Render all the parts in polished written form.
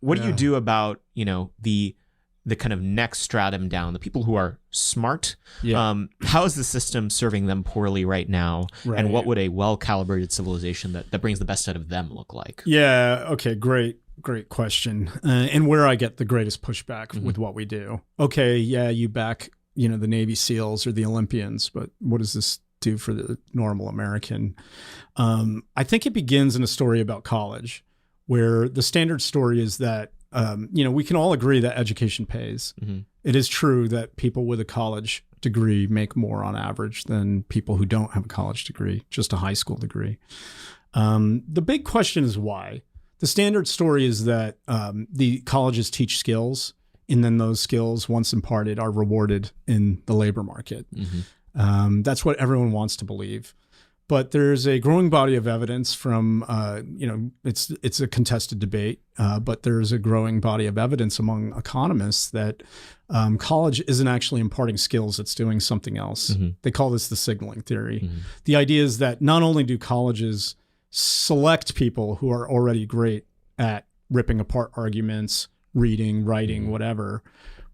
what do you do about, the kind of next stratum down, the people who are smart? How is the system serving them poorly right now? Right. And what would a well-calibrated civilization that brings the best out of them look like? Yeah. Okay. Great question. And where I get the greatest pushback with what we do. Okay. Yeah. You back, the Navy SEALs or the Olympians, but what does this do for the normal American? I think it begins in a story about college, where the standard story is that we can all agree that education pays. It is true that people with a college degree make more on average than people who don't have a college degree, just a high school degree. The big question is why. The standard story is that the colleges teach skills, and then those skills, once imparted, are rewarded in the labor market. That's what everyone wants to believe. But there's a growing body of evidence from, it's a contested debate, but there's a growing body of evidence among economists that college isn't actually imparting skills, it's doing something else. They call this the signaling theory. The idea is that not only do colleges select people who are already great at ripping apart arguments, reading, writing, whatever,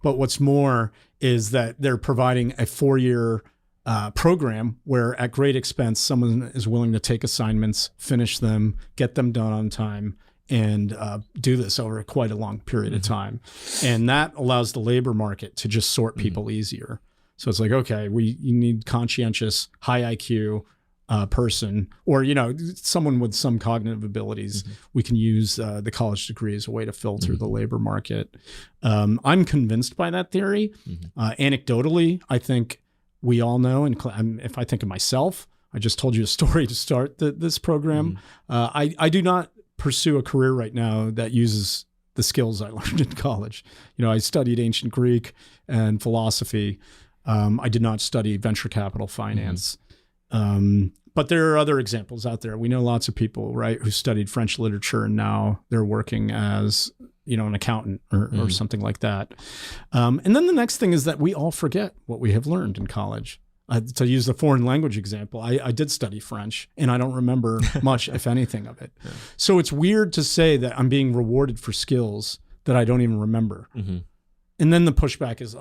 but what's more is that they're providing a 4-year program where at great expense, someone is willing to take assignments, finish them, get them done on time, and do this over quite a long period of time. And that allows the labor market to just sort people easier. So it's like, okay, you need conscientious, high IQ person, or, someone with some cognitive abilities. We can use the college degree as a way to filter the labor market. I'm convinced by that theory. Anecdotally, I think we all know, and if I think of myself, I just told you a story to start this program. I do not pursue a career right now that uses the skills I learned in college. I studied ancient Greek and philosophy. I did not study venture capital finance. But there are other examples out there. We know lots of people, right, who studied French literature and now they're working as an accountant or something like that. And then the next thing is that we all forget what we have learned in college. To use the foreign language example, I did study French and I don't remember much, if anything, of it. So it's weird to say that I'm being rewarded for skills that I don't even remember. And then the pushback is,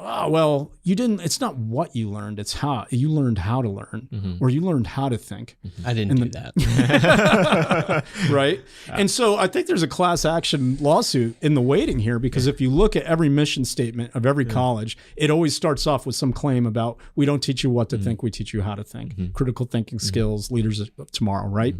you didn't, it's not what you learned, it's how you learned how to learn, or you learned how to think. I didn't do that. Right. Yeah. And so I think there's a class action lawsuit in the waiting here, because if you look at every mission statement of every college, it always starts off with some claim about, we don't teach you what to think, we teach you how to think. Critical thinking skills, leaders of tomorrow, right?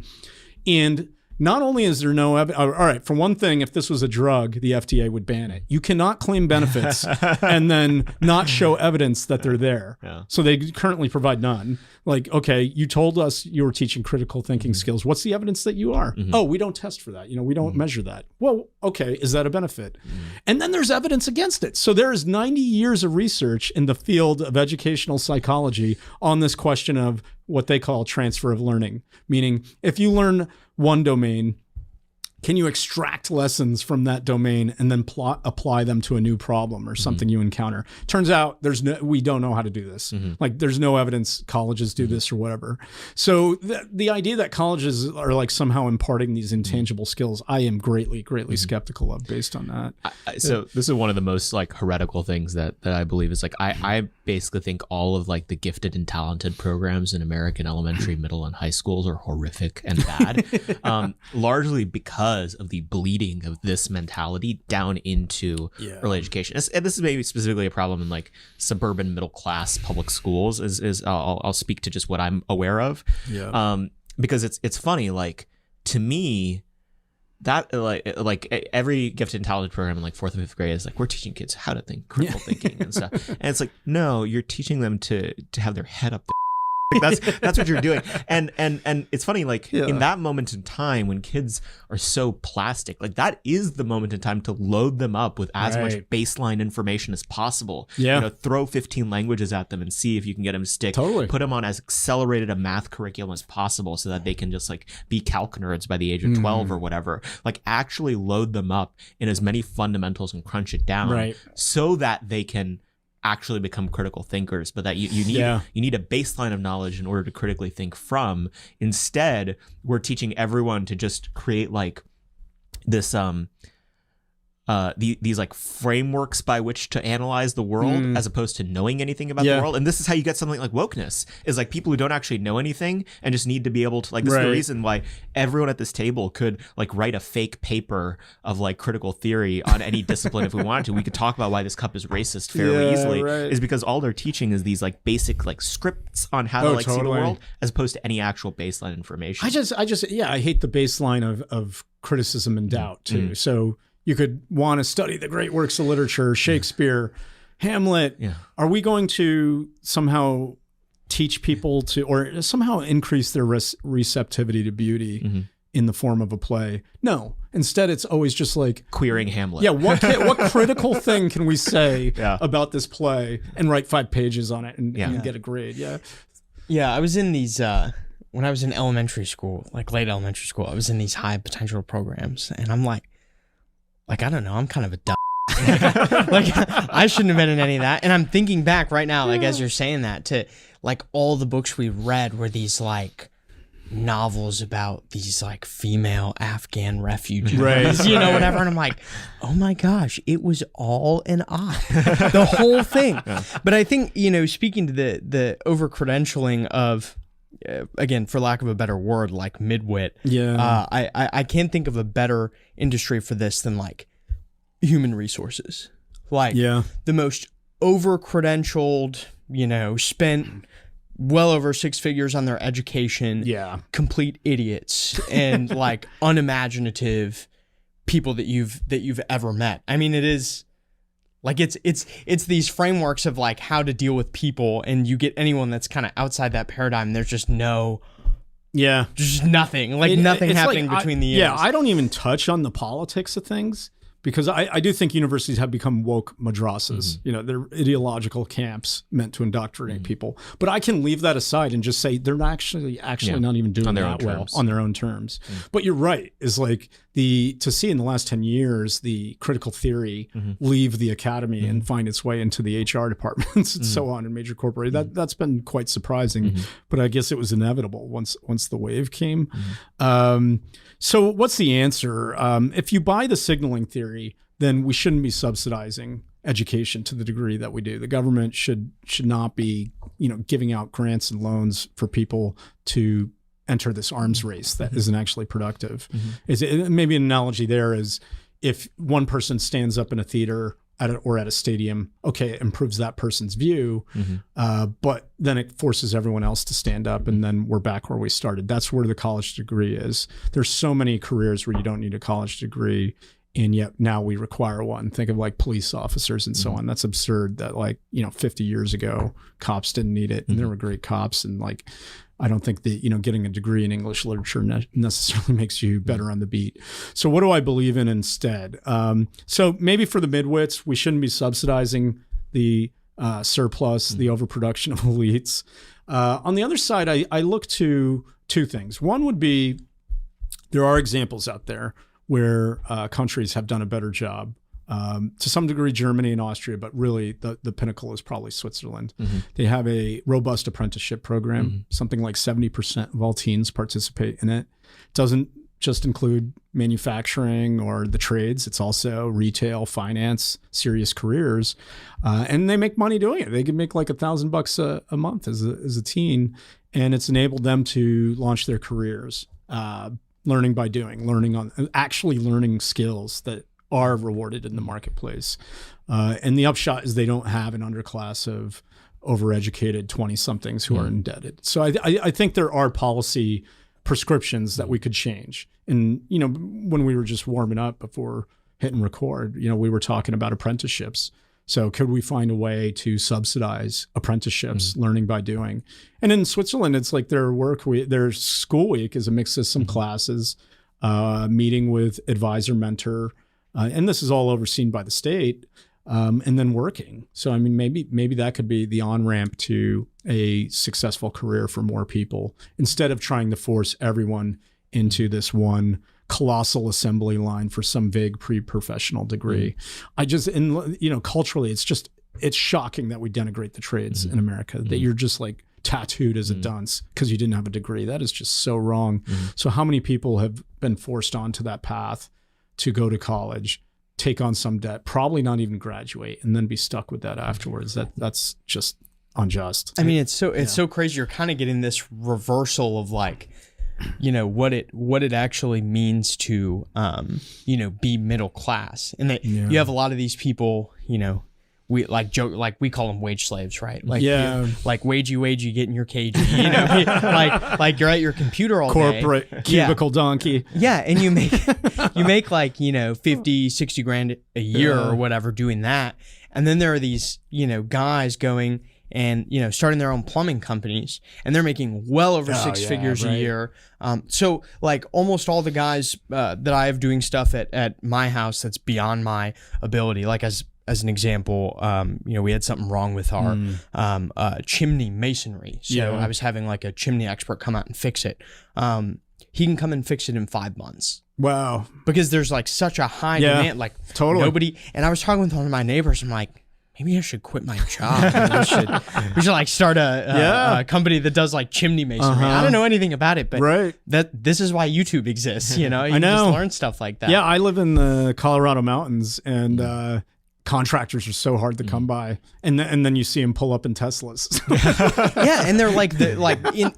And not only is there no evidence, all right, for one thing, if this was a drug, the FDA would ban it. You cannot claim benefits and then not show evidence that they're there. So they currently provide none. Like, okay, you told us you were teaching critical thinking skills. What's the evidence that you are? Oh, we don't test for that. We don't measure that. Well, okay, is that a benefit? And then there's evidence against it. So there is 90 years of research in the field of educational psychology on this question of what they call transfer of learning, meaning if you learn one domain, can you extract lessons from that domain and then apply them to a new problem or something you encounter? Turns out we don't know how to do this. Like there's no evidence colleges do this or whatever. So the idea that colleges are like somehow imparting these intangible skills, I am greatly skeptical of based on that. So this is one of the most like heretical things that I believe is like, I basically think all of like the gifted and talented programs in American elementary, middle, and high schools are horrific and bad, largely because of the bleeding of this mentality down into early education. And this is maybe specifically a problem in like suburban middle class public schools. I'll speak to just what I'm aware of, because it's funny. Like to me, that like every gifted and talented program in like 4th and 5th grade is like, we're teaching kids how to think, critical thinking and stuff. And it's like, no, you're teaching them to have their head up there. Like that's what you're doing. And it's funny, like in that moment in time when kids are so plastic, like that is the moment in time to load them up with as much baseline information as possible. Throw 15 languages at them and see if you can get them to stick. Put them on as accelerated a math curriculum as possible so that they can just like be calc nerds by the age of 12 or whatever. Like actually load them up in as many fundamentals and crunch it down so that they can actually become critical thinkers, but that you need a baseline of knowledge in order to critically think from. Instead, we're teaching everyone to just create like this these like frameworks by which to analyze the world as opposed to knowing anything about the world. And this is how you get something like wokeness, is like people who don't actually know anything and just need to be able to like, this is the reason why everyone at this table could like write a fake paper of like critical theory on any discipline if we wanted to. We could talk about why this cup is racist fairly easily, is because all they're teaching is these like basic like scripts on how to like see the world as opposed to any actual baseline information. I hate the baseline of criticism and doubt too. So you could want to study the great works of literature, Shakespeare, Hamlet. Yeah. Are we going to somehow teach people to, or somehow increase their receptivity to beauty in the form of a play? No. Instead, it's always just like queering Hamlet. Yeah. What critical thing can we say about this play and write 5 pages on it and get a grade? Yeah. Yeah. I was in these, when I was in elementary school, like late elementary school, I was in these high potential programs, and I'm like, I don't know, I'm kind of a dumb. Like, I shouldn't have been in any of that. And I'm thinking back right now, like, as you're saying that, to like all the books we read were these like novels about these like female Afghan refugees, you know, whatever. And I'm like, oh my gosh, it was all an op, the whole thing. Yeah. But I think, you know, speaking to the over credentialing of, again, for lack of a better word, like midwit. Yeah. I can't think of a better industry for this than like human resources. Like the most over-credentialed, you know, spent well over 6 figures on their education. Yeah. Complete idiots and like unimaginative people that you've ever met. I mean, it is. Like it's these frameworks of like how to deal with people, and you get anyone that's kind of outside that paradigm. There's just just nothing, like nothing happening like, between the years. Yeah, I don't even touch on the politics of things because I do think universities have become woke madrasas. You know, they're ideological camps meant to indoctrinate people. But I can leave that aside and just say they're not actually not even doing that well on their own terms. But you're right. Is like to see in the last 10 years the critical theory leave the academy and find its way into the HR departments and so on in major corporations. That's been quite surprising. But I guess it was inevitable once the wave came. So what's the answer? If you buy the signaling theory, then we shouldn't be subsidizing education to the degree that we do. The government should not be, you know, giving out grants and loans for people to enter this arms race that isn't actually productive. Maybe an analogy there is if one person stands up in a theater or at a stadium, okay, it improves that person's view, but then it forces everyone else to stand up, and then we're back where we started. That's where the college degree is. There's so many careers where you don't need a college degree, and yet now we require one. Think of like police officers and so on. That's absurd that, like, you know, 50 years ago, cops didn't need it, and there were great cops, and like, I don't think that, you know, getting a degree in English literature necessarily makes you better on the beat. So what do I believe in instead? So maybe for the midwits, we shouldn't be subsidizing the surplus, the overproduction of elites. On the other side, I look to 2 things. One would be there are examples out there where countries have done a better job. To some degree, Germany and Austria, but really the pinnacle is probably Switzerland. They have a robust apprenticeship program. Something like 70% of all teens participate in it. It doesn't just include manufacturing or the trades. It's also retail, finance, serious careers. And they make money doing it. They can make like $1,000 a month as a teen. And it's enabled them to launch their careers, learning by doing, actually learning skills that are rewarded in the marketplace. And the upshot is they don't have an underclass of overeducated 20-somethings who are indebted. So I think there are policy prescriptions that we could change. And, you know, when we were just warming up before hitting record, you know, we were talking about apprenticeships. So could we find a way to subsidize apprenticeships, learning by doing? And in Switzerland, it's like their school week is a mix of some classes, meeting with advisor, mentor, and this is all overseen by the state, and then working. So, I mean, maybe that could be the on-ramp to a successful career for more people, instead of trying to force everyone into this one colossal assembly line for some vague pre-professional degree. Culturally, it's shocking that we denigrate the trades in America, that you're just like tattooed as a dunce because you didn't have a degree. That is just so wrong. So how many people have been forced onto that path to go to college, take on some debt, probably not even graduate, and then be stuck with that afterwards. That's just unjust. I mean, it's so crazy. You're kind of getting this reversal of like, what it actually means to be middle class, and that you have a lot of these people, we like joke, like we call them wage slaves, right? Like, like wagey, get in your cage, like you're at your computer all day. Corporate cubicle donkey. Yeah. And you make like, 50, 60 grand a year or whatever doing that. And then there are these, guys going and, starting their own plumbing companies, and they're making well over six figures a year. So like almost all the guys that I have doing stuff at my house that's beyond my ability, like as an example, we had something wrong with our chimney masonry. So I was having like a chimney expert come out and fix it. He can come and fix it in 5 months. Wow. Because there's like such a high demand, like nobody. And I was talking with one of my neighbors. I'm like, maybe I should quit my job. We should like start a company that does like chimney masonry. I don't know anything about it, but this is why YouTube exists. You can just learn stuff like that. Yeah, I live in the Colorado mountains, and contractors are so hard to come by, and then you see them pull up in Teslas. And they're like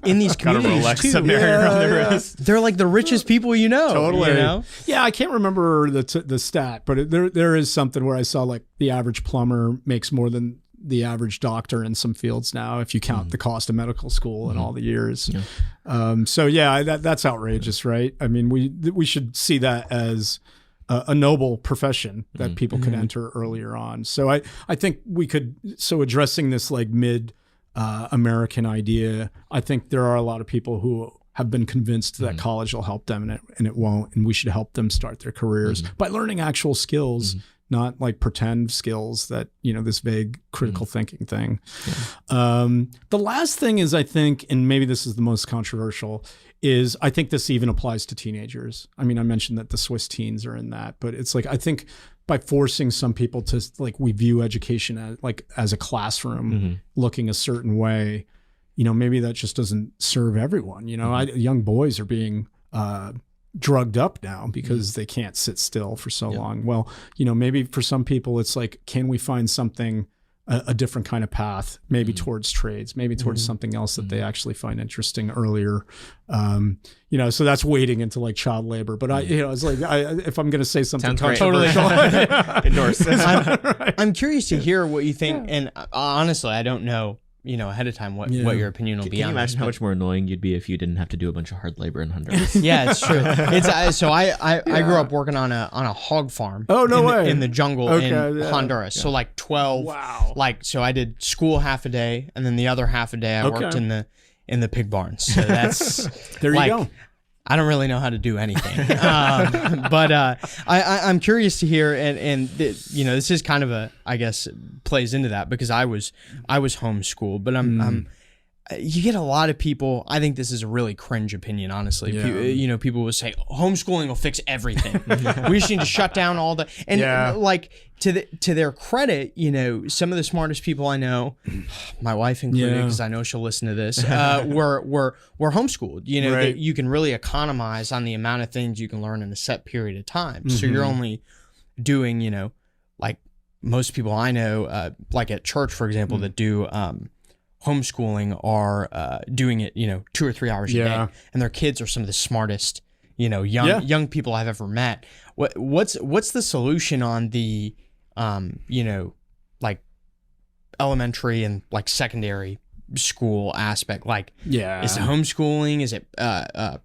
in these communities too. They're like the richest people Totally. Yeah, I can't remember the stat, but there is something where I saw like the average plumber makes more than the average doctor in some fields now, if you count the cost of medical school and all the years. That's outrageous, right? I mean, we should see that as a noble profession that people could enter earlier on. So I think we could, addressing this like American idea, I think there are a lot of people who have been convinced that college will help them, and it won't, and we should help them start their careers by learning actual skills, not like pretend skills that, this vague critical thinking thing. The last thing is, I think, and maybe this is the most controversial, is I think this even applies to teenagers. I mean, I mentioned that the Swiss teens are in that, but it's like, I think by forcing some people to like, we view education as a classroom looking a certain way, maybe that just doesn't serve everyone. Young boys are being drugged up now because they can't sit still for so long. Well, maybe for some people it's like, can we find something, a different kind of path, maybe towards trades, maybe towards something else that they actually find interesting earlier. So that's wading into like child labor. But it's like, if I'm going to say something controversial, endorse. I'm curious to hear what you think. And honestly, I don't know, ahead of time what your opinion will be. Can you imagine how much more annoying you'd be if you didn't have to do a bunch of hard labor in Honduras? Yeah, it's true. So I grew up working on a hog farm. Oh, no way. In the jungle in Honduras. So like 12. Wow. So I did school half a day, and then the other half a day I worked in the pig barns. So that's there you go. I don't really know how to do anything, but I'm curious to hear, and this is kind of I guess plays into that, because I was homeschooled, but you get a lot of people. I think this is a really cringe opinion, honestly. People will say homeschooling will fix everything. We just need to shut down all the like to their credit. Some of the smartest people I know, my wife included, because I know she'll listen to this, were homeschooled. That you can really economize on the amount of things you can learn in a set period of time. So you're only doing like most people I know, like at church, for example, that do homeschooling are doing it 2 or 3 hours a day, and their kids are some of the smartest young people I've ever met. What's the solution on the like elementary and like secondary school aspect? Like, is it homeschooling? Is it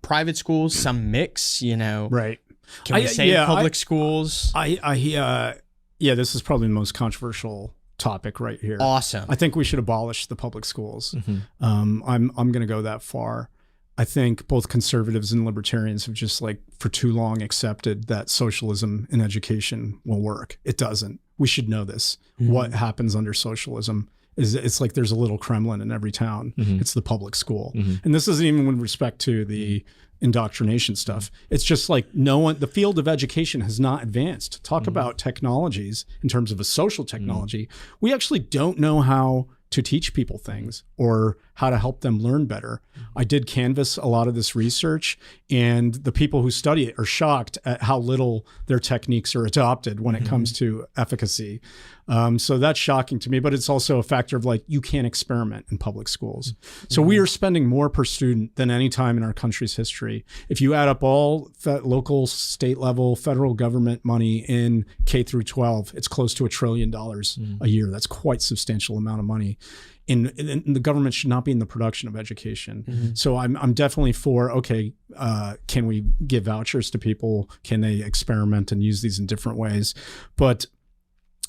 private schools? Some mix, Right. Can we say public schools? This is probably the most controversial topic right here. Awesome. I think we should abolish the public schools. I'm going to go that far. I think both conservatives and libertarians have just like for too long accepted that socialism in education will work. It doesn't. We should know this. What happens under socialism is it's like there's a little Kremlin in every town. It's the public school. And this isn't even with respect to the indoctrination stuff. It's just like the field of education has not advanced. Talk about technologies in terms of a social technology. We actually don't know how to teach people things or how to help them learn better. I did canvass a lot of this research, and the people who study it are shocked at how little their techniques are adopted when it comes to efficacy. So that's shocking to me, but it's also a factor of like, you can't experiment in public schools. So we are spending more per student than any time in our country's history. If you add up all local, state level, federal government money in K through 12, it's close to $1 trillion a year. That's quite a substantial amount of money. And the government should not be in the production of education. So I'm definitely for, okay, can we give vouchers to people? Can they experiment and use these in different ways? But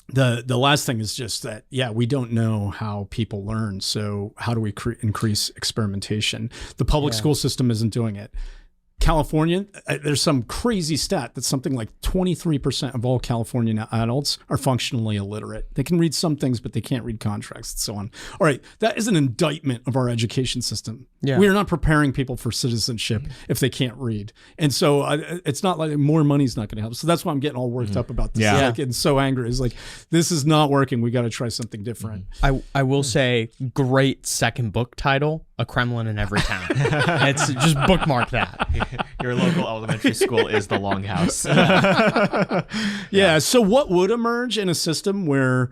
the last thing is just that, we don't know how people learn. So how do we increase experimentation? The public school system isn't doing it. California, there's some crazy stat that something like 23% of all Californian adults are functionally illiterate. They can read some things, but they can't read contracts and so on. All right, that is an indictment of our education system. Yeah. We are not preparing people for citizenship if they can't read. And so it's not like more money's not going to help. So that's why I'm getting all worked up about this. Like, and so angry. It's like, this is not working. We got to try something different. I will say, great second book title, A Kremlin in Every Town. It's just bookmark that. Your local elementary school is the Longhouse. So what would emerge in a system where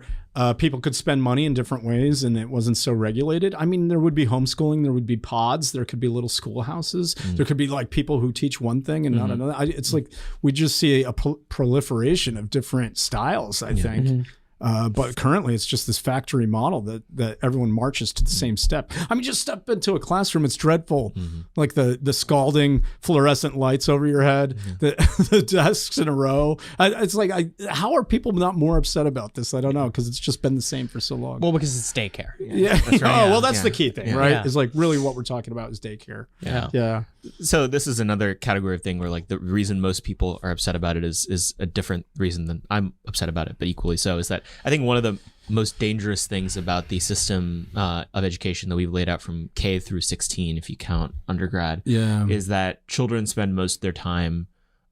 people could spend money in different ways and it wasn't so regulated? I mean, there would be homeschooling, there would be pods, there could be little schoolhouses, there could be like people who teach one thing and not another. It's like we just see a proliferation of different styles, I think. But currently it's just this factory model that everyone marches to the same step. I mean, just step into a classroom. It's dreadful. Like the scalding fluorescent lights over your head, the desks in a row. It's like, how are people not more upset about this? I don't know, because it's just been the same for so long. Well, because it's daycare. That's right. That's the key thing, right? Is like really what we're talking about is daycare. Yeah. So this is another category of thing where like the reason most people are upset about it is a different reason than I'm upset about it, but equally so, is that I think one of the most dangerous things about the system of education that we've laid out from K through 16, if you count undergrad, is that children spend most of their time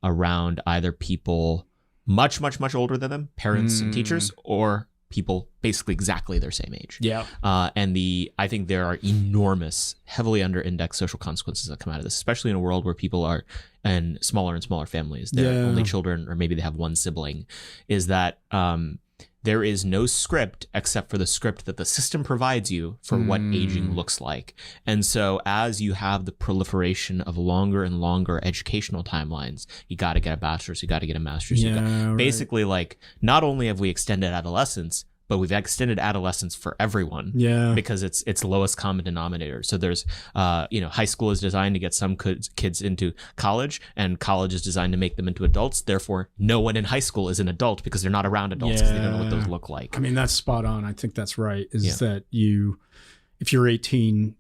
around either people much, much, much older than them, parents and teachers, or people basically exactly their same age. And I think there are enormous, heavily under-indexed social consequences that come out of this, especially in a world where people are in smaller and smaller families. They're only children, or maybe they have one sibling, is that there is no script except for the script that the system provides you for what aging looks like. And so as you have the proliferation of longer and longer educational timelines, you got to get a bachelor's, you got to get a master's. Basically, like, not only have we extended adolescence, but we've extended adolescence for everyone because it's lowest common denominator. So there's, high school is designed to get some kids into college, and college is designed to make them into adults. Therefore, no one in high school is an adult because they're not around adults because they don't know what those look like. I mean, that's spot on. I think that's right. That if you're 18,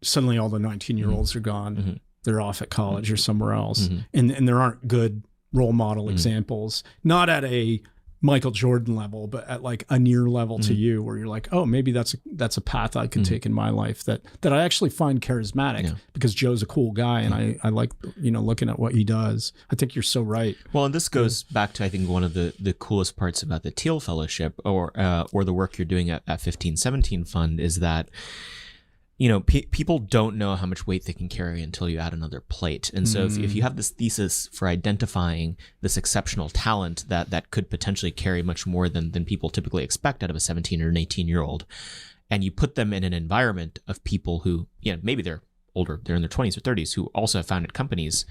suddenly all the 19-year-olds are gone. They're off at college or somewhere else. And there aren't good role model examples, not at a Michael Jordan level, but at like a near level to you, where you're like, oh, maybe that's a path I could take in my life that I actually find charismatic because Joe's a cool guy and I like, looking at what he does. I think you're so right. Well, and this goes back to, I think, one of the coolest parts about the Thiel Fellowship or the work you're doing at 1517 Fund is that, people don't know how much weight they can carry until you add another plate. And so if you have this thesis for identifying this exceptional talent that could potentially carry much more than people typically expect out of a 17 or an 18-year-old, and you put them in an environment of people who, maybe they're older, they're in their 20s or 30s, who also have founded companies,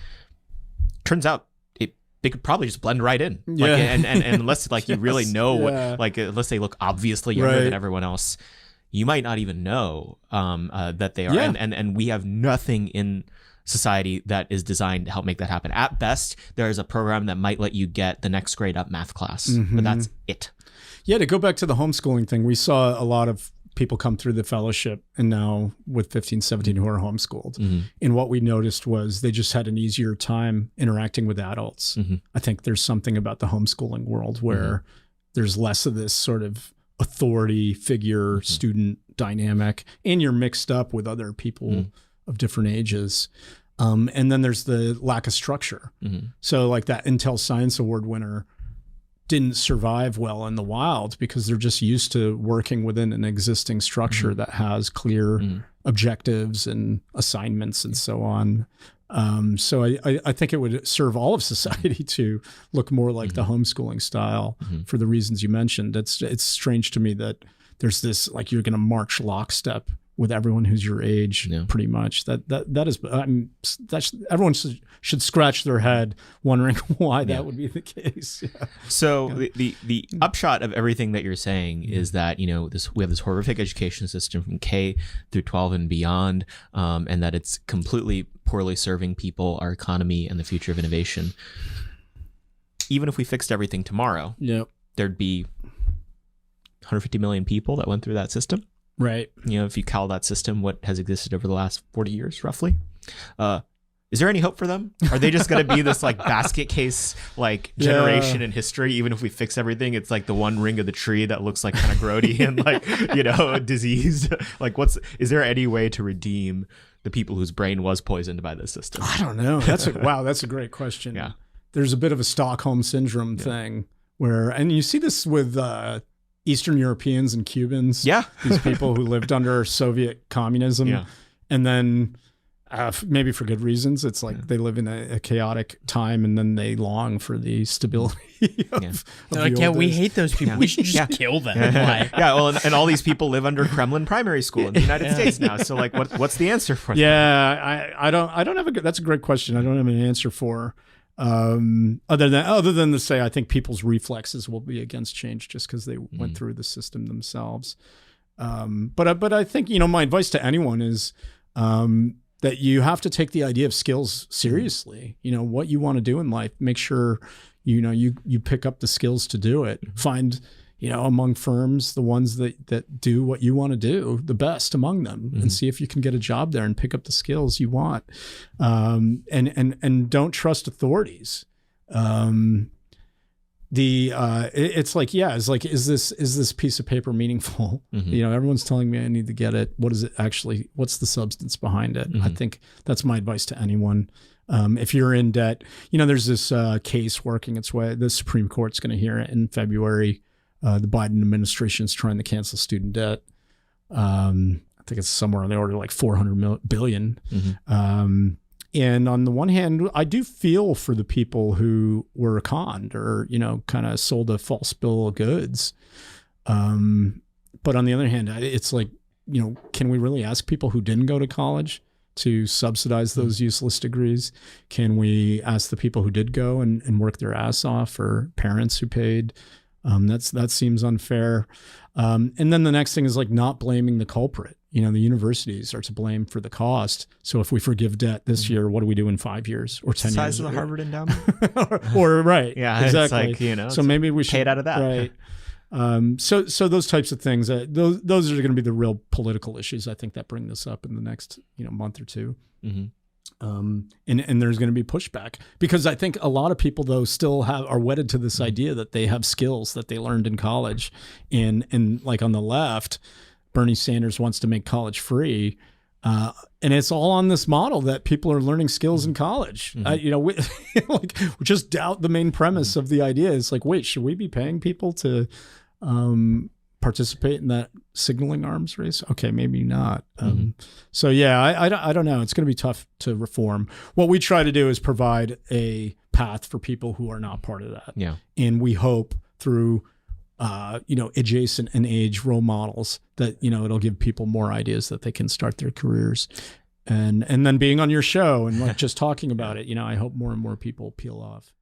turns out they could probably just blend right in. And unless you really know what, unless they look obviously younger than everyone else, you might not even know that they are. And we have nothing in society that is designed to help make that happen. At best, there is a program that might let you get the next grade up math class, but that's it. Yeah, to go back to the homeschooling thing, we saw a lot of people come through the fellowship and now with 15, 17 who are homeschooled. And what we noticed was they just had an easier time interacting with adults. I think there's something about the homeschooling world where there's less of this sort of authority figure student dynamic, and you're mixed up with other people of different ages. And then there's the lack of structure. So like that Intel Science Award winner didn't survive well in the wild because they're just used to working within an existing structure that has clear objectives and assignments and so on. So I think it would serve all of society to look more like the homeschooling style for the reasons you mentioned. It's strange to me that there's this, like, you're going to march lockstep with everyone who's your age, pretty much. That is, everyone should scratch their head wondering why that would be the case. Yeah. So the upshot of everything that you're saying is that, we have this horrific education system from K through 12 and beyond, and that it's completely poorly serving people, our economy, and the future of innovation. Even if we fixed everything tomorrow, there'd be 150 million people that went through that system. Right. If you call that system what has existed over the last 40 years, roughly, is there any hope for them? Are they just going to be this like basket case, like generation in history? Even if we fix everything, it's like the one ring of the tree that looks like kind of grody and like, diseased. Like, is there any way to redeem the people whose brain was poisoned by this system? I don't know. That's a great question. Yeah. There's a bit of a Stockholm syndrome thing where, and you see this with, Eastern Europeans and Cubans, these people who lived under Soviet communism, and then maybe for good reasons, it's like they live in a chaotic time, and then they long for the stability of they're like, we hate those people. We should just kill them. Well, and all these people live under Kremlin primary school in the United States now. So, like, what's the answer for them? Yeah, I don't have that's a great question. I don't have an answer for. Other than to say, I think people's reflexes will be against change just because they went through the system themselves. But I think, my advice to anyone is that you have to take the idea of skills seriously. What you want to do in life, make sure you pick up the skills to do it. Find among firms, the ones that do what you want to do, the best among them, and see if you can get a job there and pick up the skills you want. And don't trust authorities. It's like, is this piece of paper meaningful? Everyone's telling me I need to get it. What is it actually? What's the substance behind it? I think that's my advice to anyone. If you're in debt, there's this case working its way. The Supreme Court's going to hear it in February. The Biden administration is trying to cancel student debt. I think it's somewhere on the order of like $400 billion. And on the one hand, I do feel for the people who were conned or, kind of sold a false bill of goods. But on the other hand, it's like, can we really ask people who didn't go to college to subsidize those useless degrees? Can we ask the people who did go and work their ass off, or parents who paid? That seems unfair. And then the next thing is like not blaming the culprit. The universities are to blame for the cost. So if we forgive debt this year, what do we do in 5 years or 10 years? Size of the Harvard endowment? or right. Yeah, exactly. It's like, so maybe we should pay it out of that. Right. So those types of things, those are going to be the real political issues, I think, that bring this up in the next, month or two. And there's going to be pushback because I think a lot of people, though, still are wedded to this idea that they have skills that they learned in college. And like on the left, Bernie Sanders wants to make college free. And it's all on this model that people are learning skills in college. We just doubt the main premise of the idea. It's like, wait, should we be paying people to participate in that signaling arms race? Okay, maybe not. So yeah, I don't know. It's going to be tough to reform. What we try to do is provide a path for people who are not part of that. Yeah, and we hope through adjacent and age role models that it'll give people more ideas that they can start their careers. And then being on your show and like just talking about it, I hope more and more people peel off.